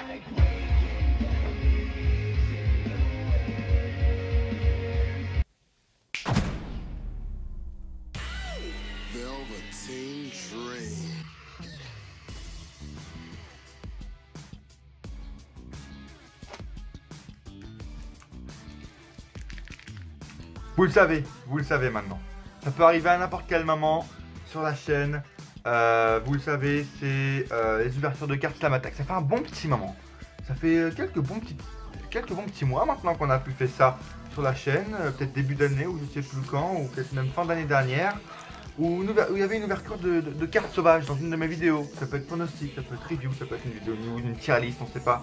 Velveteen Dream. Vous le savez maintenant. Ça peut arriver à n'importe quel moment sur la chaîne. Vous le savez, c'est les ouvertures de cartes Slam Attack. Ça fait un bon petit moment. Ça fait quelques bons petits mois maintenant qu'on a pu faire ça sur la chaîne. Peut-être début d'année ou je sais plus quand, ou peut-être même fin d'année dernière. Où il y avait une ouverture de cartes sauvages dans une de mes vidéos. Ça peut être pronostic, ça peut être review, ça peut être une vidéo news, une tier list, on sait pas.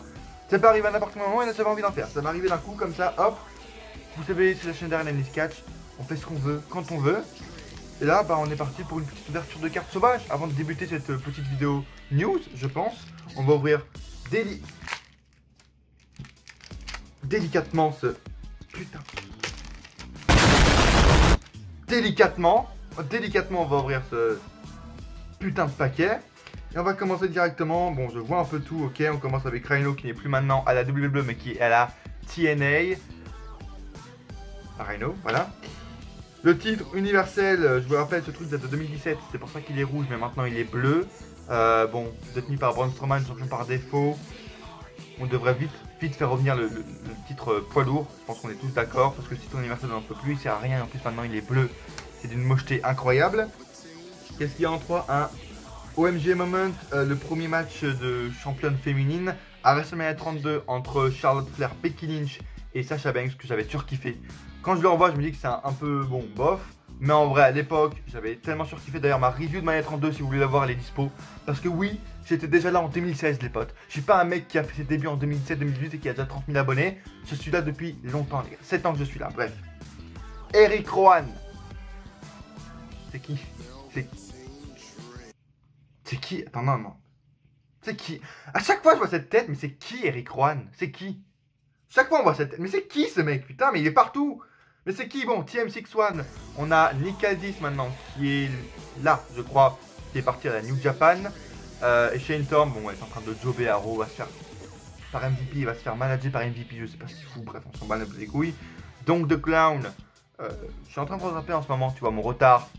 Ça peut arriver à n'importe quel moment et là j'avais envie d'en faire. Ça m'est arrivé d'un coup comme ça, hop. Vous savez, c'est la chaîne d'Arena Catch. On fait ce qu'on veut, quand on veut. Et là, bah, on est parti pour une petite ouverture de cartes sauvages. Avant de débuter cette petite vidéo news, je pense, on va ouvrir délicatement ce... Putain. Délicatement, on va ouvrir ce putain de paquet. Et on va commencer directement. Bon, je vois un peu tout, ok. On commence avec Rhino qui n'est plus maintenant à la WWE, mais qui est à la TNA. Rhino, voilà. Le titre universel, je vous rappelle, ce truc date de 2017, c'est pour ça qu'il est rouge, mais maintenant il est bleu. Bon, détenu par Braun Strowman, champion par défaut. On devrait vite faire revenir le titre poids lourd. Je pense qu'on est tous d'accord, parce que le titre universel n'en peut plus, il sert à rien. En plus, maintenant il est bleu. C'est d'une mocheté incroyable. Qu'est-ce qu'il y a en 3? Un OMG Moment, le premier match de championne féminine à WrestleMania 32 entre Charlotte Flair, Becky Lynch et Sasha Banks, que j'avais surkiffé. Quand je le revois, je me dis que c'est un peu, bon, bof. Mais en vrai, à l'époque, j'avais tellement surkiffé. D'ailleurs, ma review de Mania 32, si vous voulez la voir, elle est dispo. Parce que oui, j'étais déjà là en 2016, les potes. Je suis pas un mec qui a fait ses débuts en 2017-2018 et qui a déjà 30 000 abonnés. Je suis là depuis longtemps, les gars. 7 ans que je suis là, bref. Eric Rowan. C'est qui? C'est qui? Attends, non. C'est qui? À chaque fois, je vois cette tête, mais c'est qui Eric Rowan? C'est qui? Chaque fois, on voit cette tête. Mais c'est qui ce mec? Putain, mais il est partout. Mais c'est qui? Bon, TM61, on a Nick Aldis maintenant qui est là, je crois, qui est parti à la New Japan. Et Shane Thorne, bon, elle est en train de jobber à Raw, va se faire par MVP, il va se faire manager par MVP, je sais pas ce qu'il fout, bref, on s'en bat les couilles. Donc, The Clown, je suis en train de rattraper en ce moment, tu vois, mon retard.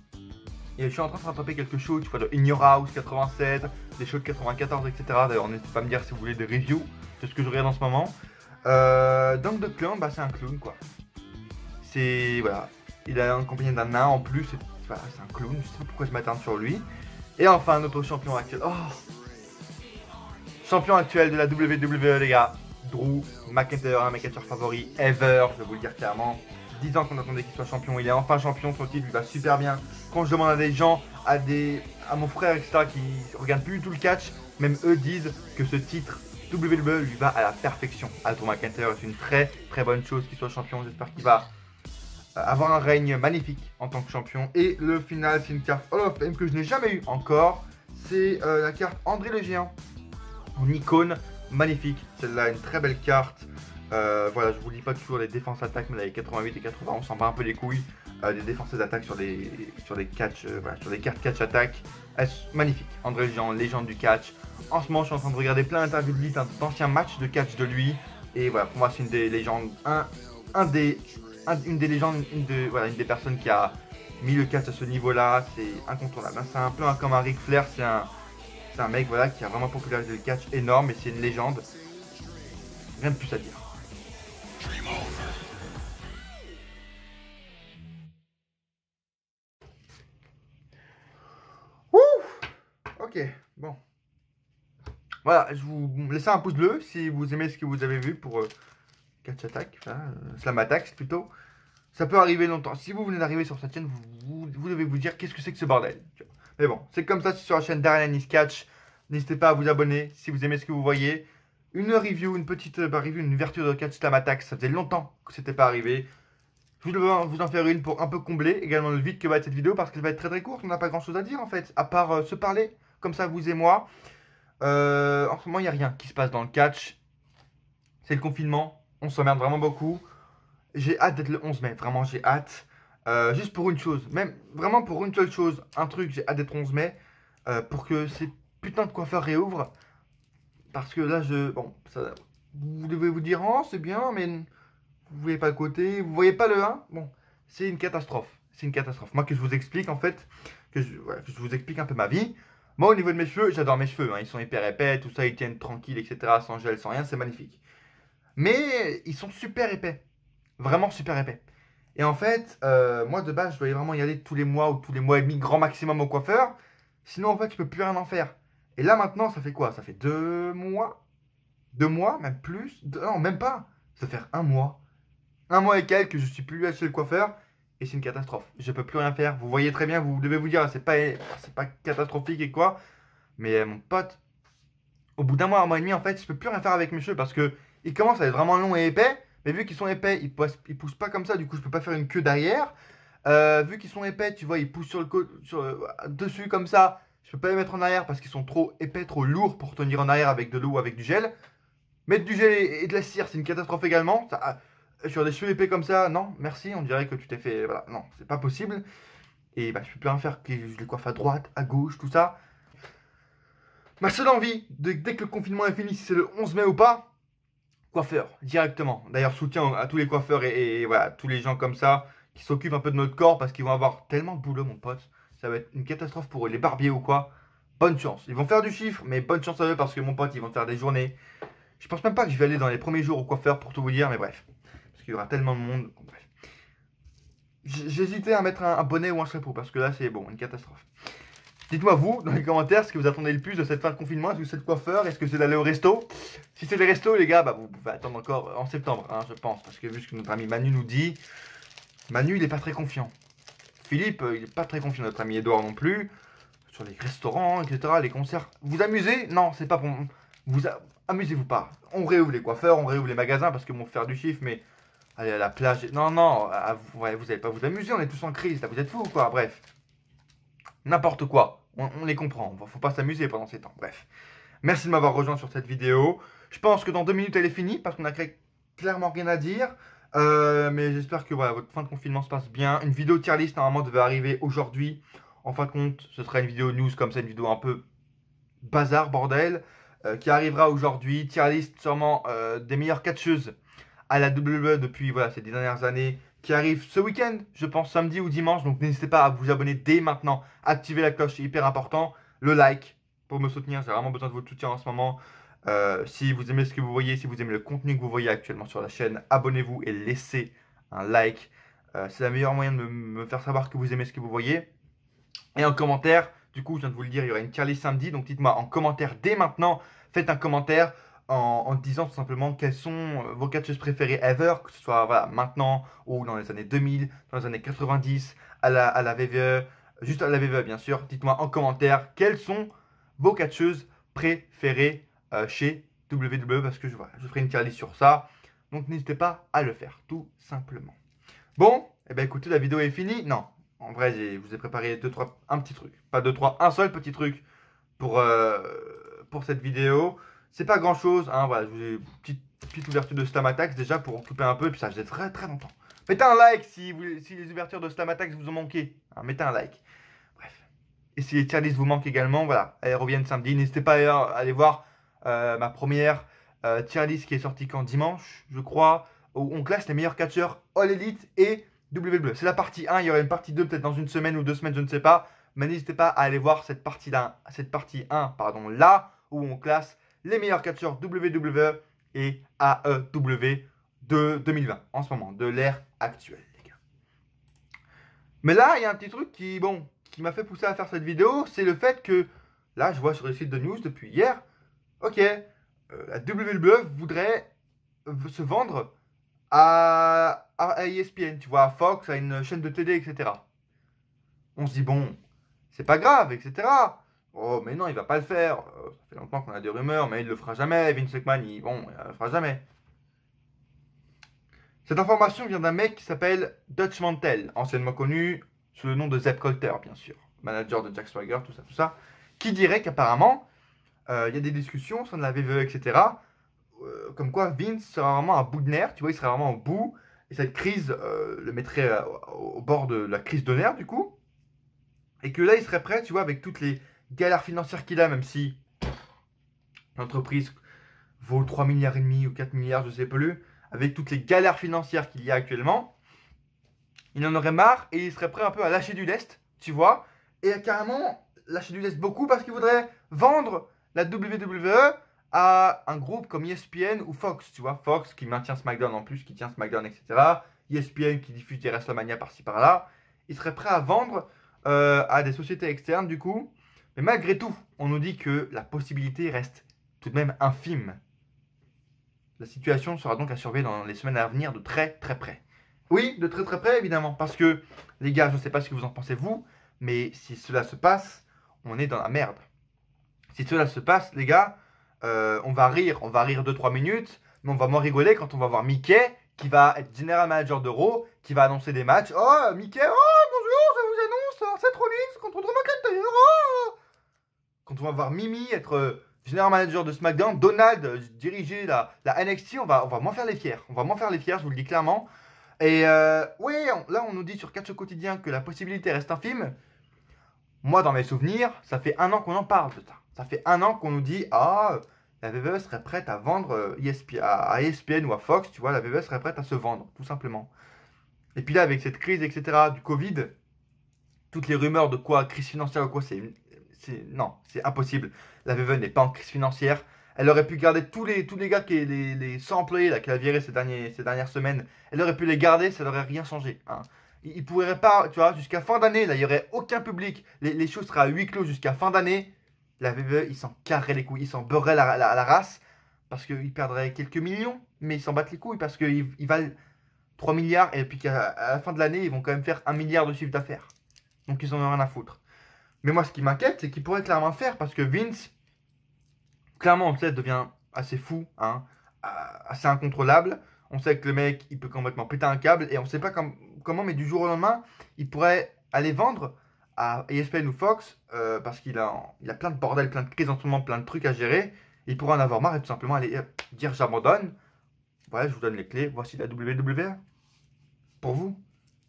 Et je suis en train de rattraper quelques shows, tu vois, de In Your House 87, des shows de 94, etc. D'ailleurs, n'hésitez pas à me dire si vous voulez des reviews de ce que je regarde en ce moment. Donc, The Clown, bah, c'est un clown, quoi. C'est, voilà, il est accompagné d'un nain en plus, voilà, c'est un clown, je sais pas pourquoi je m'attarde sur lui. Et enfin, notre champion actuel, champion actuel de la WWE, les gars, Drew McIntyre, un de mes catcheurs favoris ever, je vais vous le dire clairement. 10 ans qu'on attendait qu'il soit champion, il est enfin champion, son titre lui va super bien. Quand je demande à des gens, à mon frère, etc., qui regardent plus du tout le catch, même eux disent que ce titre WWE lui va à la perfection. Drew McIntyre, c'est une très bonne chose qu'il soit champion, j'espère qu'il va avoir un règne magnifique en tant que champion. Et le final, c'est une carte Hall of Fame que je n'ai jamais eu encore. C'est la carte André le Géant, en icône, magnifique. Celle-là, une très belle carte. Voilà, je vous dis pas toujours les défenses attaques, mais là, les 88 et 80, on s'en bat un peu les couilles. Des défenses et d'attaque sur des catch, voilà, sur des cartes catch attaque. Magnifique. André le Géant, légende du catch. En ce moment, je suis en train de regarder plein d'interviews de lui, d'anciens matchs de catch de lui. Et voilà, pour moi, c'est une des légendes, une des légendes, une des personnes qui a mis le catch à ce niveau-là, c'est incontournable. C'est un peu comme un Ric Flair, c'est un mec voilà, qui a vraiment popularisé le catch énorme et c'est une légende. Rien de plus à dire. Ouh, ok, bon. Voilà, je vous laisse un pouce bleu si vous aimez ce que vous avez vu pour catch attack, slam attack plutôt. Ça peut arriver longtemps. Si vous venez d'arriver sur cette chaîne, vous devez vous dire qu'est-ce que c'est que ce bordel. Mais bon, c'est comme ça sur la chaîne d'Arena Catch. N'hésitez pas à vous abonner si vous aimez ce que vous voyez. Une review, une petite review, une ouverture de catch slam attack. Ça faisait longtemps que c'était pas arrivé. Je vais vous en faire une pour un peu combler également le vide que va être cette vidéo parce qu'elle va être très courte. On n'a pas grand chose à dire en fait, à part se parler comme ça vous et moi. En ce moment, il n'y a rien qui se passe dans le catch. C'est le confinement. On s'emmerde vraiment beaucoup. J'ai hâte d'être le 11 mai, vraiment j'ai hâte. Juste pour une chose, même vraiment pour une seule chose, un truc, j'ai hâte d'être 11 mai pour que ces putains de coiffeurs réouvrent. parce que là, bon, ça, vous devez vous dire, oh, c'est bien, mais vous voyez pas le côté, vous voyez pas le 1. Bon, c'est une catastrophe. C'est une catastrophe. Moi, que je vous explique, en fait, que je vous explique un peu ma vie. Moi, au niveau de mes cheveux, j'adore mes cheveux. Hein. Ils sont hyper épais, tout ça, ils tiennent tranquilles, etc. Sans gel, sans rien, c'est magnifique. Mais ils sont super épais. Vraiment super épais. Et en fait, moi, de base, je dois vraiment y aller tous les mois ou tous les mois et demi, grand maximum au coiffeur. Sinon, en fait, je peux plus rien en faire. Et là, maintenant, ça fait quoi? Ça fait 2 mois? 2 mois, même plus? Non, même pas. Ça fait un mois. Un mois et quelques que je suis plus allé chez le coiffeur. Et c'est une catastrophe. Je peux plus rien faire. Vous voyez très bien, vous devez vous dire, c'est pas catastrophique et quoi. Mais mon pote, au bout d'un mois et demi, en fait, je peux plus rien faire avec mes cheveux parce que ils commencent à être vraiment longs et épais. Mais vu qu'ils sont épais, ils poussent pas comme ça. Du coup, je peux pas faire une queue derrière. Vu qu'ils sont épais, tu vois, ils poussent dessus comme ça. Je peux pas les mettre en arrière parce qu'ils sont trop épais, trop lourds pour tenir en arrière avec de l'eau ou avec du gel. Mettre du gel et de la cire, c'est une catastrophe également. Ça, sur des cheveux épais comme ça, non, merci, on dirait que tu t'es fait. Voilà, non, c'est pas possible. Et bah, je peux plus rien faire, que je les coiffe à droite, à gauche, tout ça. Ma seule envie, dès que le confinement est fini, si c'est le 11 mai ou pas, coiffeur, directement. D'ailleurs, soutien à tous les coiffeurs et voilà, tous les gens comme ça qui s'occupent un peu de notre corps parce qu'ils vont avoir tellement de boulot, mon pote. Ça va être une catastrophe pour eux, les barbiers ou quoi. Bonne chance. Ils vont faire du chiffre, mais bonne chance à eux parce que mon pote, ils vont faire des journées. Je pense même pas que je vais aller dans les premiers jours au coiffeur pour tout vous dire, mais bref. Parce qu'il y aura tellement de monde. Bref. J'hésitais à mettre un bonnet ou un chapeau parce que là, c'est bon, une catastrophe. Dites-moi vous, dans les commentaires, ce que vous attendez le plus de cette fin de confinement. Est-ce que c'est le coiffeur? Est-ce que c'est d'aller au resto? Si c'est les restos, les gars, bah, vous pouvez attendre encore en septembre, hein, je pense. Parce que vu ce que notre ami Manu nous dit, Manu, il est pas très confiant. Philippe, il est pas très confiant, notre ami Edouard non plus. Sur les restaurants, etc., les concerts. Vous amusez? Non, c'est pas pour... Amusez-vous pas. On réouvre les coiffeurs, on réouvre les magasins parce que vont faire du chiffre, mais... Allez à la plage... Non, non, ouais, vous allez pas vous amuser, on est tous en crise, là, vous êtes fous ou quoi? Bref. N'importe quoi. On les comprend. Faut pas s'amuser pendant ces temps. Bref. Merci de m'avoir rejoint sur cette vidéo. Je pense que dans 2 minutes, elle est finie parce qu'on a clairement rien à dire. Mais j'espère que voilà, votre fin de confinement se passe bien. Une vidéo tier list, normalement, devait arriver aujourd'hui. En fin de compte, ce sera une vidéo news comme ça, une vidéo un peu bazar, bordel, qui arrivera aujourd'hui. Tier list, sûrement des meilleures catcheuses à la WWE depuis voilà, ces 10 dernières années, qui arrive ce week-end, je pense samedi ou dimanche. Donc n'hésitez pas à vous abonner dès maintenant, activer la cloche, c'est hyper important. Le like pour me soutenir, j'ai vraiment besoin de votre soutien en ce moment. Si vous aimez ce que vous voyez, si vous aimez le contenu que vous voyez actuellement sur la chaîne, abonnez-vous et laissez un like. C'est le meilleur moyen de me faire savoir que vous aimez ce que vous voyez. Et en commentaire, du coup, je viens de vous le dire, il y aura une tier list samedi. Donc dites-moi en commentaire dès maintenant, faites un commentaire en disant tout simplement quelles sont vos catcheuses préférées ever, que ce soit voilà, maintenant ou dans les années 2000, dans les années 90, à la VVE, juste à la VVE bien sûr. Dites-moi en commentaire quelles sont vos catcheuses préférées chez WWE parce que voilà, je ferai une tier list sur ça. Donc n'hésitez pas à le faire, tout simplement. Bon, et bien écoutez, la vidéo est finie. Non, en vrai, je vous ai préparé un petit truc. Pas 2, 3, un seul petit truc pour cette vidéo. C'est pas grand chose, hein, voilà, je vous ai une petite ouverture de Stamatax déjà pour occuper un peu, et puis ça faisait très très longtemps. Mettez un like si les ouvertures de Stamatax vous ont manqué, hein, mettez un like. Bref. Et si les tier lists vous manquent également, voilà, elles reviennent samedi. N'hésitez pas à aller voir ma première tier list qui est sortie quand dimanche, je crois, où on classe les meilleurs catcheurs All Elite et WWE. C'est la partie 1, il y aura une partie 2 peut-être dans une semaine ou 2 semaines, je ne sais pas. Mais n'hésitez pas à aller voir cette partie 1, pardon, là où on classe les meilleurs catcheurs WWE et AEW de 2020, en ce moment, de l'ère actuelle, les gars. Mais là, il y a un petit truc qui m'a fait pousser à faire cette vidéo, c'est le fait que, là, je vois sur le site de news depuis hier, ok, la WWE voudrait se vendre à ESPN, tu vois, à Fox, à une chaîne de télé, etc. On se dit, bon, c'est pas grave, etc. Oh, mais non, il va pas le faire. Ça fait longtemps qu'on a des rumeurs, mais il le fera jamais. Vince McMahon, il le fera jamais. Cette information vient d'un mec qui s'appelle Dutch Mantel, anciennement connu sous le nom de Zeb Colter, bien sûr, manager de Jack Swagger, tout ça, qui dirait qu'apparemment, il y a des discussions sur la VVE, etc. Comme quoi Vince sera vraiment à bout de nerfs, tu vois, il serait vraiment au bout, et cette crise le mettrait au bord de la crise de nerfs, du coup. Et que là, il serait prêt, tu vois, avec toutes les galères financières qu'il a, même si l'entreprise vaut 3 milliards et demi ou 4 milliards, je sais plus, avec toutes les galères financières qu'il y a actuellement, il en aurait marre et il serait prêt un peu à lâcher du lest, tu vois, et à carrément lâcher du lest beaucoup parce qu'il voudrait vendre la WWE à un groupe comme ESPN ou Fox, tu vois, Fox qui maintient SmackDown en plus, qui tient SmackDown, etc. ESPN qui diffuse des WrestleMania par-ci par-là. Il serait prêt à vendre à des sociétés externes du coup. Mais malgré tout, on nous dit que la possibilité reste tout de même infime. La situation sera donc à surveiller dans les semaines à venir de très très près. Oui, de très très près évidemment, parce que les gars, je ne sais pas ce que vous en pensez vous, mais si cela se passe, on est dans la merde. Si cela se passe, les gars, on va rire 2-3 minutes, mais on va moins rigoler quand on va voir Mickey qui va être General Manager de Raw, qui va annoncer des matchs. Oh, Mickey, oh, bonjour, je vous annonce Seth Rollins contre Drew McIntyre. Oh. Quand on va voir Mimi être General Manager de SmackDown, Donald diriger la NXT, on va moins faire les fiers. On va moins faire les fiers, je vous le dis clairement. Et oui, là on nous dit sur Catch au quotidien que la possibilité reste infime. Moi, dans mes souvenirs, ça fait 1 an qu'on en parle de ça. Ça fait 1 an qu'on nous dit ah, la WWE serait prête à vendre à ESPN ou à Fox, tu vois, la WWE serait prête à se vendre, tout simplement. Et puis là, avec cette crise, etc., du Covid, toutes les rumeurs de quoi, crise financière ou quoi, non, c'est impossible. La WWE n'est pas en crise financière. Elle aurait pu garder tous les gars, les 100 employés qu'elle a virés ces dernières semaines. Elle aurait pu les garder, ça n'aurait rien changé. Hein. Il pourrait pas, tu vois, jusqu'à fin d'année, là, il n'y aurait aucun public. Les shows seraient à huis clos jusqu'à fin d'année. La WWE, ils s'en carreraient les couilles, ils s'en beurraient la race. Parce qu'ils perdraient quelques millions, mais ils s'en battent les couilles parce qu'ils valent 3 milliards et puis qu'à la fin de l'année, ils vont quand même faire 1 milliard de chiffre d'affaires. Donc ils en ont rien à foutre. Mais moi, ce qui m'inquiète, c'est qu'ils pourraient clairement faire parce que Vince, clairement, on sait, devient assez fou, hein, assez incontrôlable. On sait que le mec, il peut complètement péter un câble et on sait pas comment, mais du jour au lendemain, il pourrait aller vendre à ESPN ou Fox parce qu'il a plein de bordel, plein de crises en ce moment, plein de trucs à gérer. Il pourrait en avoir marre et tout simplement aller dire j'abandonne. Voilà, je vous donne les clés. Voici la WWE pour vous.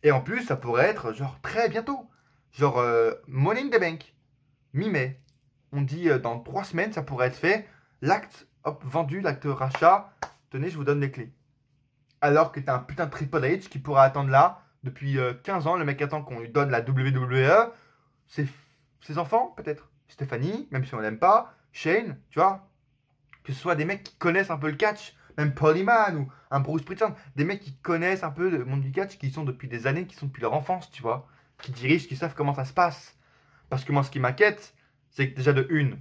Et en plus, ça pourrait être genre très bientôt. Genre Money in the Bank, mi-mai. On dit dans 3 semaines, ça pourrait être fait. L'acte, hop, vendu, l'acte rachat. Tenez, je vous donne les clés. Alors que t'as un putain de Triple H qui pourra attendre là. Depuis 15 ans, le mec attend qu'on lui donne la WWE. Ses enfants, peut-être. Stéphanie, même si on l'aime pas. Shane, tu vois. Que ce soit des mecs qui connaissent un peu le catch. Même Paul Heyman ou un Bruce Prichard. Des mecs qui connaissent un peu le monde du catch, qui sont depuis des années, qui sont depuis leur enfance, tu vois. Qui dirigent, qui savent comment ça se passe. Parce que moi, ce qui m'inquiète, c'est que déjà de une,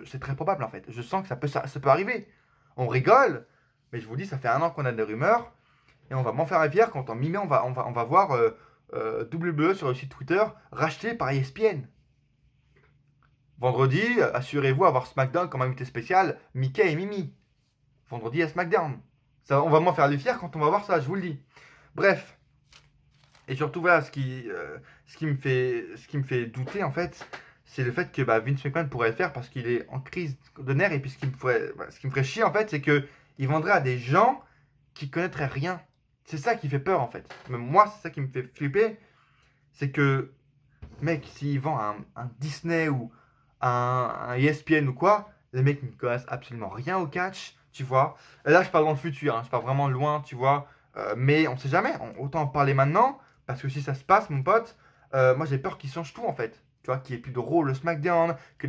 c'est très probable en fait. Je sens que ça peut arriver. On rigole, mais je vous dis, ça fait 1 an qu'on a des rumeurs. Et on va m'en faire fier quand en mi-mai, on va voir WWE sur le site Twitter racheté par ESPN. Vendredi, assurez-vous avoir SmackDown comme invité spécial, Mickey et Mimi. Vendredi à SmackDown. Ça, on va m'en faire les fiers quand on va voir ça, je vous le dis. Bref. Et surtout, voilà, ce qui me fait douter, en fait, c'est le fait que Vince McMahon pourrait le faire parce qu'il est en crise de nerfs. Et puis, ce qui me ferait chier, en fait, c'est qu'il vendrait à des gens qui connaîtraient rien. C'est ça qui fait peur, en fait. Même moi, c'est ça qui me fait flipper. C'est que, mec, s'il vend un Disney ou un ESPN ou quoi, les mecs ne connaissent absolument rien au catch, tu vois. Et là, je parle dans le futur, hein, je parle vraiment loin, tu vois. Mais on sait jamais, autant en parler maintenant, parce que si ça se passe, mon pote, moi j'ai peur qu'ils changent tout en fait. Tu vois, qu'il n'y ait plus de rôle SmackDown, que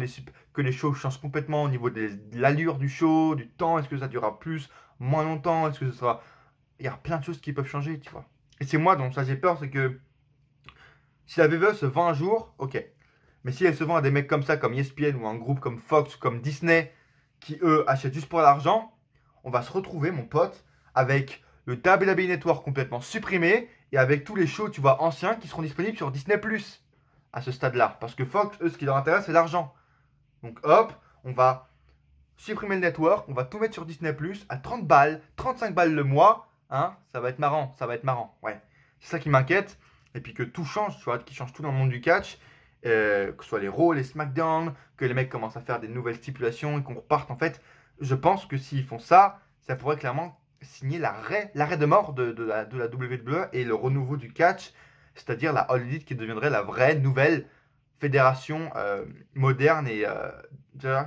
les shows changent complètement au niveau de l'allure du show, du temps, est-ce que ça durera plus, moins longtemps, est-ce que ce sera... Il y a plein de choses qui peuvent changer, tu vois. Et c'est moi dont ça j'ai peur, c'est que si la WWE se vend un jour, ok. Mais si elle se vend à des mecs comme ça, comme ESPN ou un groupe comme Fox ou comme Disney, qui eux achètent juste pour l'argent, on va se retrouver, mon pote, avec le WWE Network complètement supprimé et avec tous les shows, tu vois, anciens qui seront disponibles sur Disney+, à ce stade-là. Parce que Fox, eux, ce qui leur intéresse, c'est l'argent. Donc hop, on va supprimer le network, on va tout mettre sur Disney+, à 30 balles, 35 balles le mois, hein, ça va être marrant, ouais. C'est ça qui m'inquiète, et puis que tout change, tu vois, qu'ils changent tout dans le monde du catch, que ce soit les Raw, les SmackDown, que les mecs commencent à faire des nouvelles stipulations et qu'on reparte, en fait, je pense que s'ils font ça, ça pourrait clairement signer l'arrêt de mort de la WWE et le renouveau du catch, c'est-à-dire la All Elite qui deviendrait la vraie nouvelle fédération moderne et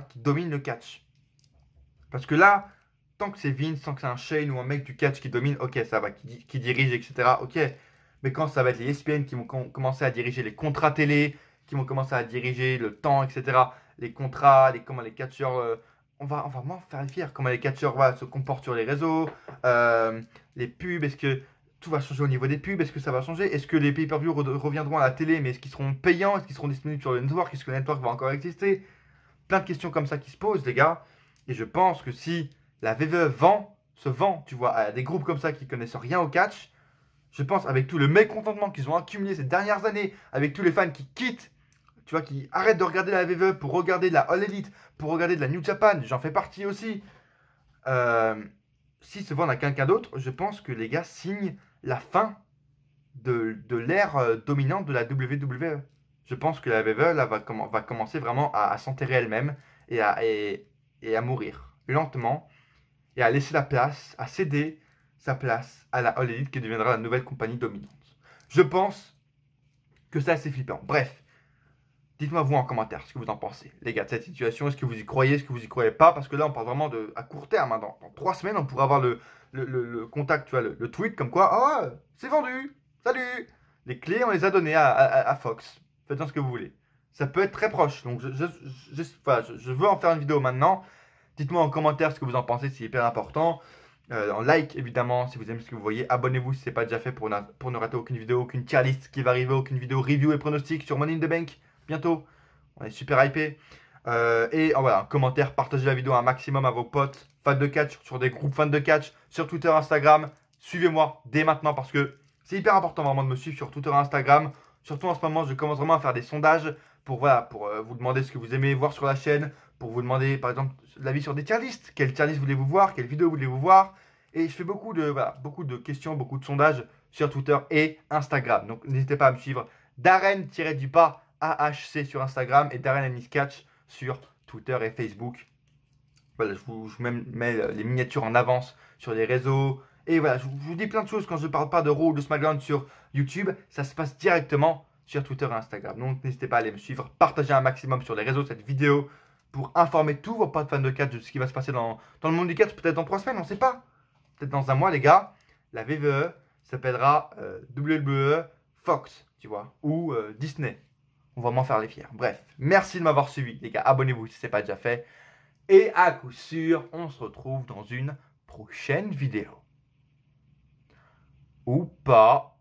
qui domine le catch. Parce que là, tant que c'est Vince, tant que c'est un Shane ou un mec du catch qui domine, ok, ça va, qui dirige, etc. Ok. Mais quand ça va être les ESPN qui vont commencer à diriger les contrats télé, qui vont commencer à diriger le temps, etc. Les contrats, comment les catcheurs. On va vraiment faire fier comment les catcheurs se comportent sur les réseaux, les pubs, est-ce que tout va changer au niveau des pubs, est-ce que ça va changer, est-ce que les pay-per-view reviendront à la télé, mais est-ce qu'ils seront payants, est-ce qu'ils seront disponibles sur le network, est-ce que le network va encore exister? Plein de questions comme ça qui se posent, les gars. Et je pense que si la VVE se vend, tu vois, à des groupes comme ça qui connaissent rien au catch, je pense avec tout le mécontentement qu'ils ont accumulé ces dernières années, avec tous les fans qui quittent, tu vois, qui arrêtent de regarder la VVE pour regarder de la All Elite, pour regarder de la New Japan, j'en fais partie aussi. S'ils se vendent à quelqu'un d'autre, je pense que les gars signent la fin de l'ère dominante de la WWE. Je pense que la VVE là, va commencer vraiment à s'enterrer elle-même et à mourir lentement et à laisser la place, à céder sa place à la All Elite qui deviendra la nouvelle compagnie dominante. Je pense que c'est assez flippant. Bref, dites-moi vous en commentaire ce que vous en pensez, les gars, de cette situation. Est-ce que vous y croyez, est-ce que vous y croyez pas? Parce que là, on parle vraiment à court terme. Hein. Dans 3 semaines, on pourra avoir le contact, tu vois, le tweet comme quoi, oh, c'est vendu, salut. Les clés, on les a données à Fox. Faites-en ce que vous voulez. Ça peut être très proche. Donc, je veux en faire une vidéo maintenant. Dites-moi en commentaire ce que vous en pensez, c'est hyper important. En like, évidemment, si vous aimez ce que vous voyez. Abonnez-vous si ce n'est pas déjà fait pour ne rater aucune vidéo, aucune tier list qui va arriver, aucune vidéo review et pronostic sur Money in the Bank. Bientôt. On est super hypé. Et voilà, en commentaire, partagez la vidéo un maximum à vos potes, fans de catch, sur des groupes fans de catch, sur Twitter, Instagram. Suivez-moi dès maintenant parce que c'est hyper important vraiment de me suivre sur Twitter et Instagram. Surtout en ce moment, je commence vraiment à faire des sondages pour vous demander ce que vous aimez voir sur la chaîne, pour vous demander par exemple l'avis sur des tier lists. Quelle tier list voulez-vous voir? Quelle vidéo voulez-vous voir? Et je fais beaucoup de questions, beaucoup de sondages sur Twitter et Instagram. Donc n'hésitez pas à me suivre. Darren-du-bas AHC sur Instagram et Darren Ennis Catch sur Twitter et Facebook. Voilà, je vous mets les miniatures en avance sur les réseaux. Et voilà, je vous dis plein de choses quand je ne parle pas de Raw ou de SmackDown sur YouTube. Ça se passe directement sur Twitter et Instagram. Donc n'hésitez pas à aller me suivre, partager un maximum sur les réseaux cette vidéo pour informer tous vos potes fans de catch de ce qui va se passer dans le monde du catch. Peut-être dans 3 semaines, on ne sait pas. Peut-être dans un mois, les gars. La VVE s'appellera WWE Fox, tu vois, ou Disney. On va vraiment faire les fiers. Bref, merci de m'avoir suivi, les gars. Abonnez-vous si ce n'est pas déjà fait. Et à coup sûr, on se retrouve dans une prochaine vidéo. Ou pas.